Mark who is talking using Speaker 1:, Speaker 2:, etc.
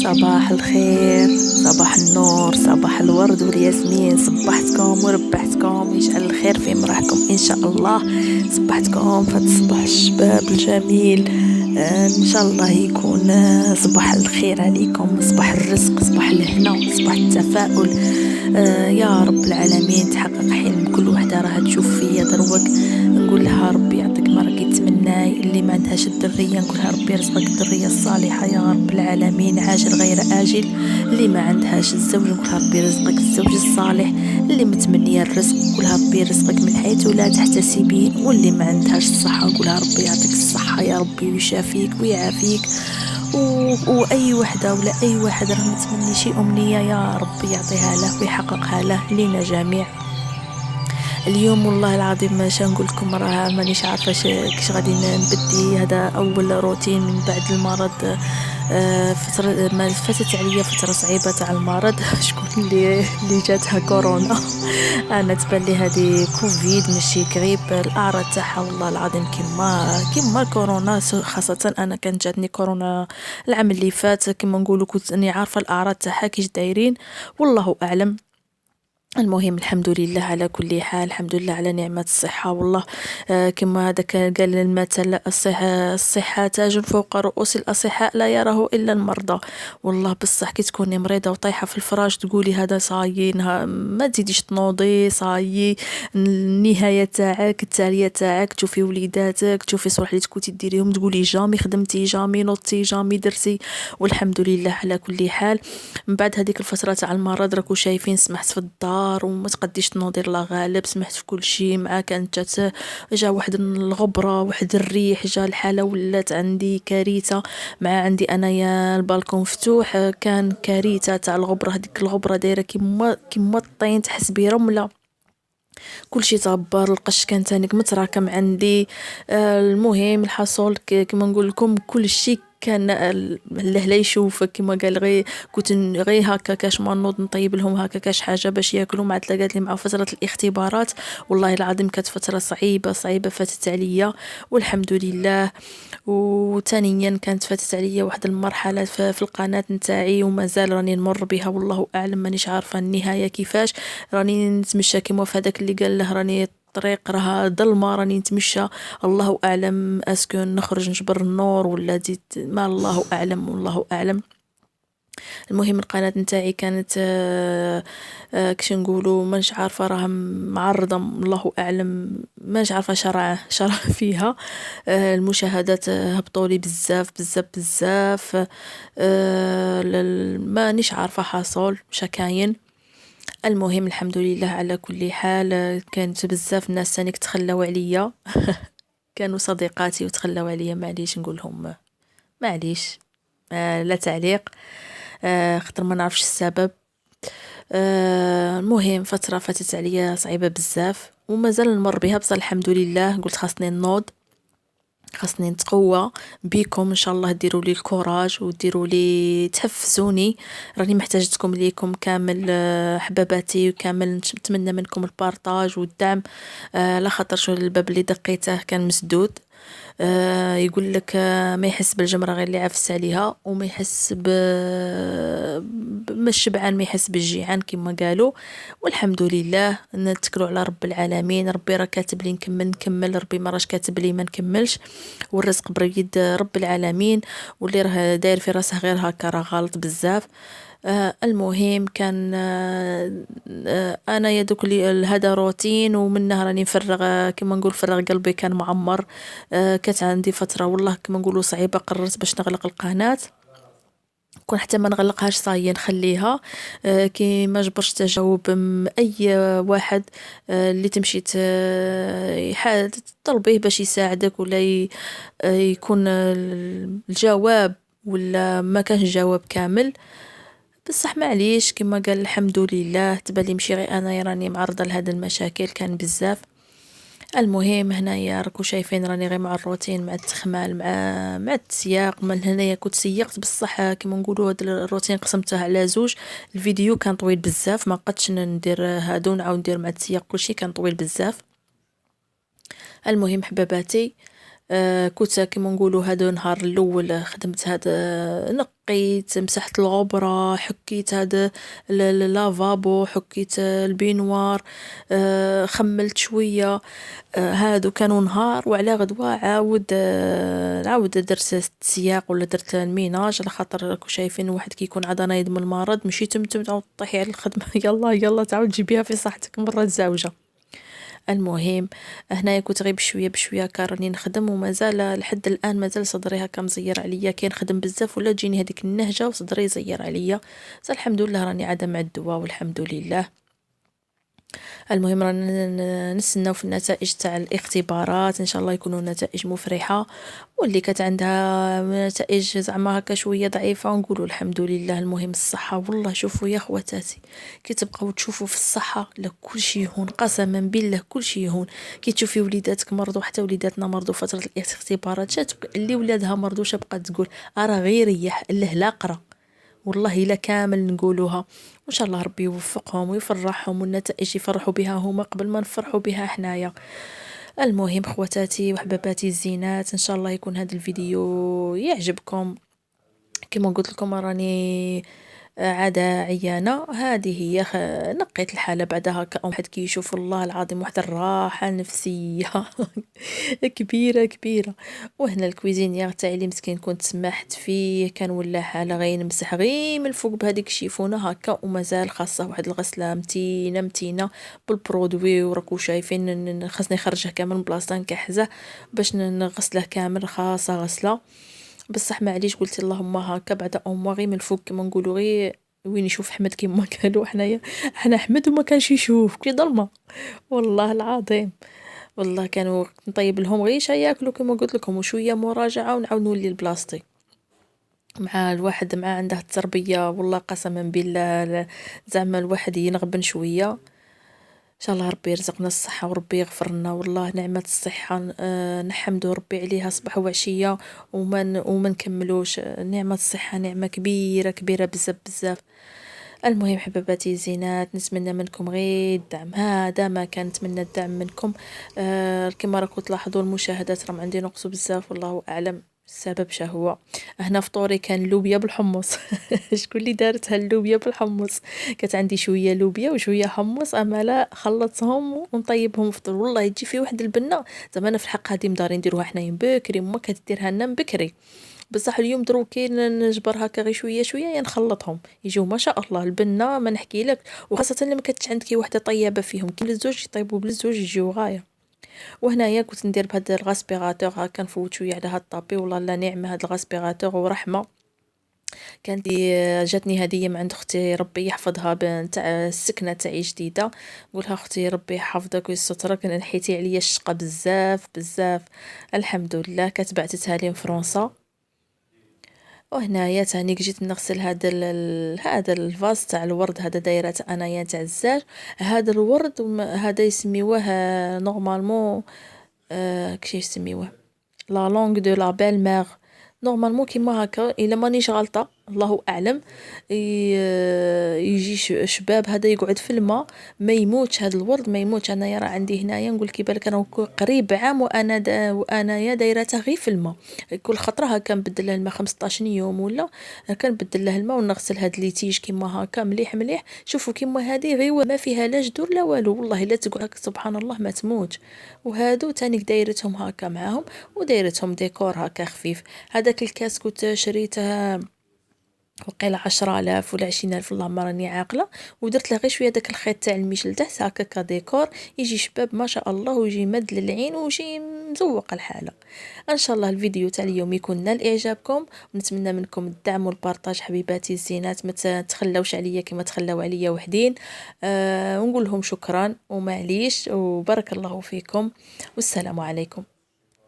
Speaker 1: صباح الخير، صباح النور، صباح الورد والياسمين. صبحتكم وربحتكم، يجعل الخير في مراحكم إن شاء الله. صبحتكم في هذا الصباح الشباب الجميل. إن شاء الله يكون صباح الخير عليكم، صباح الرزق، صباح الهنا، صباح التفاؤل. يا رب العالمين تحقق حلم كل وحدة راها تشوف فيا دروك. نقول لها ربي يعطيك ما راكي تمناي. اللي ما عندهاش الذرية نقولها ربي يرزقك الذرية الصالحة يا رب العالمين، عاجل غير آجل. اللي ما عندهاش الزوج نقولها ربي يرزقك الزوج الصالح. اللي متمنية الرزق نقولها ربي يرزقك من حيث لا تحتسبين. واللي ما عندهاش الصحة نقولها ربي يعطيك الصحة يا ربي ويشافيك ويعافيك. واي وحده ولا اي واحد راه متمني شي امنيه يا ربي يعطيها له ويحققها له لينا جميع. اليوم والله العظيم ما نقول لكم، راه مانيش عارفه كيش غادي نبدي. هذا اول روتين من بعد المرض. فتره ما فاتت عليا فتره صعيبه تاع المرض. شكون اللي جاتها كورونا؟ انا تبان لي هذه كوفيد ماشي غريب. الاعراض تاعها والله العظيم كيما الكورونا، خاصه انا كانت جاتني كورونا العام اللي فات. كيما نقولوا كنت اني عارفه الاعراض تاعها كيش دايرين، والله اعلم. المهم الحمد لله على كل حال، الحمد لله على نعمة الصحة والله. كما هذا قال المثل: الصحة تاج فوق رؤوس الأصحاء لا يراه إلا المرضى. والله بصح كي تكوني مريضة وطايحة في الفراش تقولي هذا صايي، ما تزيديش تنوضي، صايي النهاية تاعك، التالية تاعك. تشوفي وليداتك، تشوفي صوالح اللي كنتي ديريهم، تقولي جامي خدمتي، جامي نوضتي، جامي درتي. والحمد لله على كل حال. من بعد هذيك الفترة تاع المرض راكو شايفين سمحت في الدار وما تقديش تنوضي الله غالب، سمحت في كل شيء. مع كانت جا واحد الغبرة، واحد الريح، جا الحالة ولات عندي كارثة. مع عندي انايا البالكون مفتوح، كان كارثة تاع الغبرة. هذيك الغبرة دايرة كيما الطين، تحس بيه رملة، كل شيء تغبر. القش كان تانيك متراكم عندي. المهم الحصول كما نقول لكم كل شيء كان الله لا يشوفك. كما قال غير كنت غير هكا كاش ما نوض نطيب لهم هكا كاش حاجه باش ياكلوا. مع تلاقات لي مع فتره الاختبارات، والله العظيم كانت فتره صعيبه فاتت عليا والحمد لله. وثانيا كانت فاتت عليا واحد المرحله في القناه نتاعي ومازال راني نمر بها، والله اعلم مانيش عارفه النهايه كيفاش. راني نتمشى كيما في هذاك اللي قال له راني الطريق راها ظلمه، راني نتمشى الله اعلم اسكن نخرج نجبر النور ولا زيد، ما الله اعلم والله اعلم. المهم القناه نتاعي كانت كش نقولوا مانيش عارفه راها معرضه، الله اعلم مانيش عارفه شرع فيها. المشاهدات هبطوا لي بزاف بزاف بزاف. مانيش عارفه حاصل مش كاين. المهم الحمد لله على كل حال. كانت بزاف ناس تانيك تخلاو عليا كانوا صديقاتي وتخلاو عليا، معليش نقول لهم معليش. لا تعليق. خاطر ما نعرفش السبب. المهم فترة فاتت عليا صعيبة بزاف ومازال نمر بها، بس الحمد لله قلت خاصني نوض، خاصني نتقوى بيكم ان شاء الله. ديروا لي الكوراج وديروا لي تحفزوني، راني محتاجتكم ليكم كامل. حباباتي وكامل نتمنى منكم البارطاج والدعم. لا خاطر شو الباب اللي دقيته كان مسدود. يقول لك ما يحس بالجمرة غير اللي عفس عليها، وما يحس ما الشبعان ما يحس بالجيعان كما قالوا. والحمد لله نتكلوا على رب العالمين. ربي راه كاتب لي نكمل، ربي ما راش كاتب لي ما نكملش، والرزق بريد رب العالمين. واللي راه داير في راسه غير هكا راه غلط بزاف. المهم كان انا يدوك لي هذا روتين، ومنه راني نفرغ كما نقول فرغ قلبي كان معمر. كانت عندي فتره والله كما نقولوا صعيبه، قررت باش نغلق القناه. كون حتى ما نغلقهاش صايي نخليها. كي ما جبرش تجاوب اي واحد اللي تمشي تطلبيه باش يساعدك ولا يكون الجواب ولا ما كانش جواب كامل. بصح معليش كما قال الحمد لله. تبالي مشي غير انا راني معرضه لهذا المشاكل كان بزاف. المهم هنايا راكو شايفين راني غير مع الروتين، مع التخمال، مع التسياق. من هنايا كنت سيقت بصح كيما نقولوا هاد الروتين قسمته على زوج. الفيديو كان طويل بزاف، ما قدش ندير هادو نعاود ندير مع التسياق كلشي كان طويل بزاف. المهم حباباتي، كنت كيما نقولوا هذا النهار الاول خدمت هذا، نقيت مسحت الغبره، حكيت هذا اللافابو، حكيت البينوار، خملت شويه. هادو كانوا نهار، وعلى غدوه عاود درت السياق ولا درت الميناج، على خاطر راكو شايفين واحد كيكون عاد نايض من المرض ماشي تمتم تعاود طيحي على الخدمه يلا يلا تعاود جيبيها في صحتك مره زاوجه. المهم هنايا كنت غير بشويه بشويه كراني نخدم، ومازال لحد الان مازال صدري هكا مزير عليا، كي نخدم بزاف ولا تجيني هذيك النهجه وصدري يزير عليا. بس الحمد لله راني عاده مع الدواء والحمد لله. المهم رانا نستناو في النتائج تاع الاختبارات، ان شاء الله يكونوا نتائج مفرحه، واللي كانت عندها نتائج زعما هكا شويه ضعيفه نقولوا الحمد لله. المهم الصحه، والله شوفوا يا خواتاتي كي تبقاو تشوفوا في الصحه لا كل شيء يهون، قسما بالله كل شيء يهون. كي تشوفي وليداتك مرضوا، حتى وليداتنا مرضوا فتره الاختبارات، شات اللي ولادها مرضوا شبقى تقول ارى غير ريح له لا قرا. والله إلا كامل نقولوها، وإن شاء الله ربي يوفقهم ويفرحهم، والنتائج يفرحوا بها هما قبل ما نفرحوا بها حنايا. المهم خواتاتي وحباباتي الزينات، إن شاء الله يكون هذا الفيديو يعجبكم. كما قلت لكم راني عادة عيانة، هذه هي نقيت الحالة بعدها هكا واحد كي يشوف الله العظيم واحد الراحة النفسية كبيرة كبيرة. وهنا الكويزينيير تاعي اللي مسكين كنت سمحت فيه كان ولا حالة غير نمسح غير من الفوق بهذيك الشيفونة هكا، ومازال خاصة واحد الغسلة متينة متينة بالبرودوي، وراكو شايفين خاصني نخرجه كامل من بلاصة نكحزه باش نغسله كامل، خاصة غسلة. بصح معليش قلت اللهم هكا بعد غير من الفوق كما نقولوا، غير وين يشوف احمد كيما قالوا حنايا، حنا احمد وما كانش يشوف كي ظلمه. والله العظيم والله كانوا نطيب لهم غير شي ياكلوا كما قلت لكم، وشويه مراجعه ونعاود نولي لبلاصتي. مع الواحد مع عنده التربيه والله قسما بالله زعما الواحد ينغبن شويه. ان شاء الله ربي يرزقنا الصحة وربي يغفر لنا، والله نعمة الصحة نحمدو ربي عليها صباح وعشية، وما نكملوش. نعمة الصحة نعمة كبيرة كبيرة بزاف بزاف. المهم حباباتي زينات، نتمنى منكم غير الدعم، هذا ما كان نتمنى الدعم منكم. كما راكم تلاحظوا المشاهدات راهم عندي نقصوا بزاف، والله اعلم السبب شهو. هنا فطوري كان لوبيا بالحمص شكون اللي دارتها اللوبيا بالحمص؟ كانت عندي شويه لوبيا وشويه حمص، اما لا خلطتهم ونطيبهم فطور، والله يجي في واحد البنه. زعما انا في الحق هذه مداري نديروها حنايا بكري، ما كديرها لنا بكري. بصح اليوم دروكي نجبر هكا غير شويه شويه نخلطهم يجيو ما شاء الله البنه ما نحكي لك. وخاصه لما كانت عندك وحده طيبه فيهم كي للزوج يطيبوا بالزوج يجيو غايه. وهنايا كنت ندير بهذا الغاسبيراتور هكا نفوت شويه على هاد الطابي، والله لا نعمه هاد الغاسبيراتور ورحمه. كانت جاتني هديه من عند اختي ربي يحفظها تاع السكنه تاعي جديده. نقولها اختي ربي يحفظك ويسترك، نحيتي عليا الشقه بزاف بزاف. الحمد لله كانت بعثتها لي من فرنسا. وهنايا تاني جيت نغسل هذا هذا الفاز تاع الورد، هذا دايره انايا تاع الزاج. هذا الورد هذا يسميوه نورمالمون كشي يسميوه لا لونغ دو لا بيل مير، نورمالمون كيما هكا الا مانيش غلطه الله اعلم. يجي شباب هذا يقعد في الماء ما يموتش، هذا الورد ما يموتش. انايا راه عندي هنايا نقول كي بالك انا قريب عام وانايا دايرته غير في الماء. كل خطره هكا نبدل له الماء 15 يوم ولا هكا نبدل له الماء ونغسل هاد لي تيج كيما هكا مليح مليح. شوفوا كيما هذه غير ما فيها لا جذور لا والو، والله الا تقعد هكا سبحان الله ما تموت. وهادو تاني دايرتهم هكا معاهم، ودايرتهم ديكور هكا خفيف. هذاك الكاس كنت شريته وقيل 10,000 ولا 20,000 والله ما راني عاقله، ودرت له غير شويه داك الخيط تاع الميشل تحت هكا كديكور، يجي شباب ما شاء الله ويجي مد للعين ويجي مزوق الحاله. ان شاء الله الفيديو تاع اليوم يكون نال اعجابكم، ونتمنى منكم الدعم والبارطاج حبيباتي الزينات، ما تخلوش عليا كما تخلاو عليا وحدين. ونقول لهم شكرا ومعليش وبارك الله فيكم والسلام عليكم.